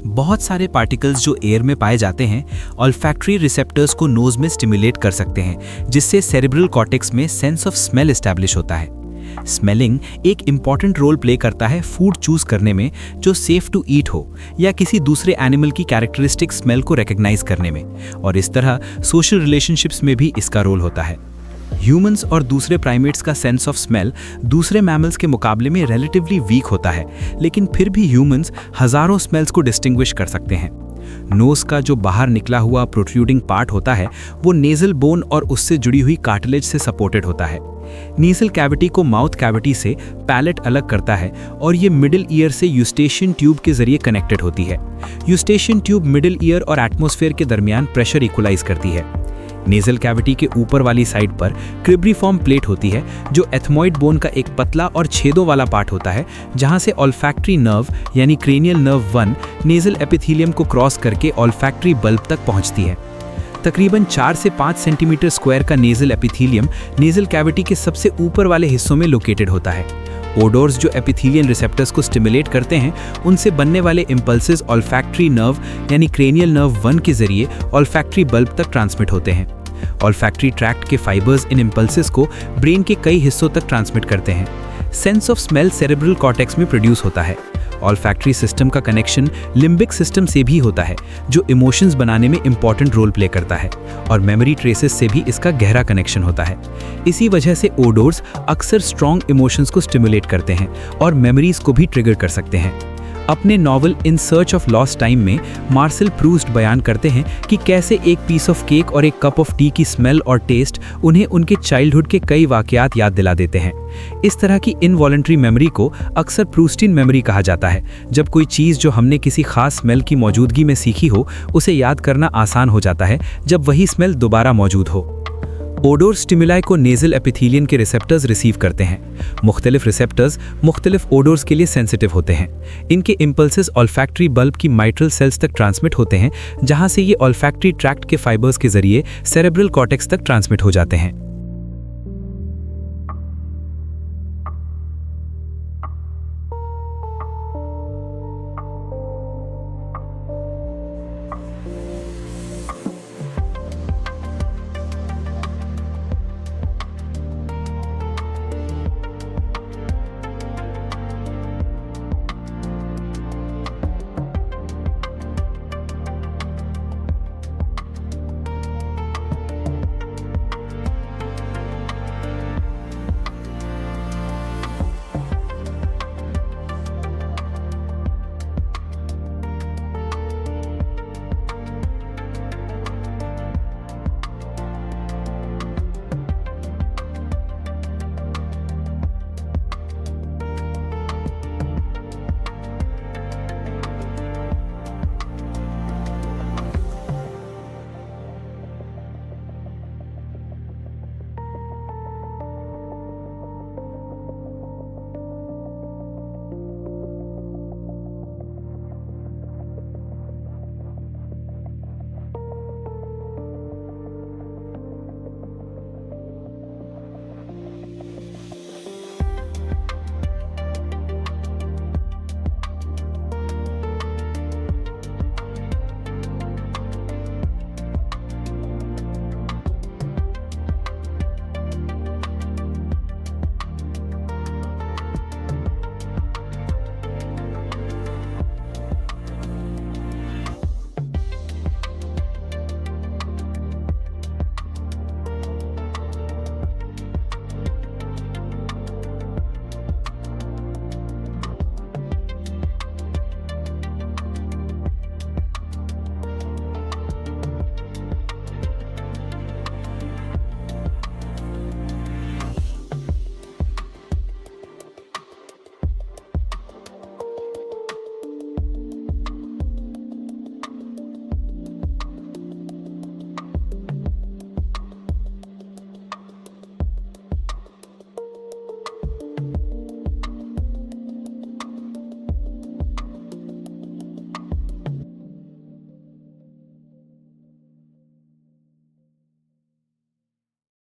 बहुत सारे पार्टिकल्स जो एयर में पाए जाते हैं ऑल्फैक्टरी रिसेप्टर्स को नोज में स्टिमुलेट कर सकते हैं, जिससे सेरेब्रल कॉर्टेक्स में सेंस ऑफ स्मेल एस्टैब्लिश होता है। स्मेलिंग एक इंपॉर्टेंट रोल प्ले करता है फूड चूज करने में जो सेफ टू ईट हो, या किसी दूसरे एनिमल की कैरेक्टरिस्टिक स्मेल को रिकॉग्नाइज करने में, और इस तरह सोशल रिलेशनशिप्स में भी इसका रोल होता है। ह्यूमंस और दूसरे प्राइमेट्स का सेंस ऑफ स्मेल दूसरे मैमल्स के मुकाबले में रिलेटिवली वीक होता है, लेकिन फिर भी ह्यूमंस हजारों स्मेल्स को डिस्टिंग्विश कर सकते हैं। नोज का जो बाहर निकला हुआ प्रोट्रूडिंग पार्ट होता है वो नेजल बोन और उससे जुड़ी हुई कार्टिलेज से सपोर्टेड होता है। नेजल कैविटी को माउथ कैविटी से पैलेट अलग करता है और ये मिडिल ईयर से यूस्टेशियन ट्यूब के जरिए कनेक्टेड होती है। यूस्टेशियन ट्यूब मिडिल ईयर और एटमॉस्फेयर के दरमियान प्रेशर इक्वलाइज करती है। नेजल कैविटी के ऊपर वाली साइड पर क्रिब्रिफॉर्म प्लेट होती है जो एथमॉइड बोन का एक पतला और छेदों वाला पार्ट होता है, जहां से ऑल्फैक्टरी नर्व यानी क्रेनियल नर्व 1 नेजल एपिथेलियम को क्रॉस करके ऑल्फैक्टरी बल्ब तक पहुंचती है। तकरीबन 4 से 5 सेंटीमीटर स्क्वायर का नेजल एपिथेलियम नेजल कैविटी के सबसे ऊपर वाले हिस्सों में लोकेटेड होता है। ओडोर्स जो एपिथेलियन रिसेप्टर्स को स्टिमुलेट करते हैं, उनसे बनने वाले इंपल्सेस ऑल्फैक्टरी नर्व यानी क्रेनियल नर्व 1 के जरिए ऑल्फैक्टरी बल्ब तक ट्रांसमिट होते हैं। ऑल्फैक्टरी ट्रैक्ट के फाइबर्स इन इंपल्सेस को ब्रेन के कई हिस्सों तक ट्रांसमिट करते हैं। Sense of smell cerebral cortex में प्रोड्यूस होता है। ऑल्फैक्टरी सिस्टम का कनेक्शन लिम्बिक सिस्टम से भी होता है, जो इमोशंस बनाने में इंपॉर्टेंट रोल प्ले करता है, और मेमोरी ट्रेसेस से भी इसका गहरा कनेक्शन होता है। इसी वजह से ओडोर्स अक्सर स्ट्रॉन्ग इमोशंस को स्टिमुलेट करते हैं और मेमोरीज को भी ट्रिगर कर सकते हैं। अपने novel in search of lost time में मार्सेल प्रूस्ट बयान करते हैं कि कैसे एक पीस ऑफ केक और एक कप ऑफ टी की स्मेल और टेस्ट उन्हें उनके चाइल्डहुड के कई वाकयात याद दिला देते हैं। इस तरह की इनवॉलंटरी मेमोरी को अक्सर प्रूस्टिन मेमोरी कहा जाता है, जब कोई चीज़ जो हमने किसी खास स्मेल की मौजूदगी में सीखी हो उसे याद करना आसान हो जाता है जब वही स्मेल दोबारा मौजूद हो। ओडोर स्टिमुलाई को नेजल एपिथेलियन के रिसेप्टर्स रिसीव करते हैं। मुख्तलिफ रिसेप्टर्स मुख्तलिफ ओडोर्स के लिए सेंसिटिव होते हैं। इनके इंपल्सेस ऑल्फैक्टरी बल्ब की माइट्रल सेल्स तक ट्रांसमिट होते हैं, जहां से ये ऑल्फैक्टरी ट्रैक्ट के फाइबर्स के जरिए सेरेब्रल कॉर्टेक्स तक ट्रांसमिट हो जाते हैं।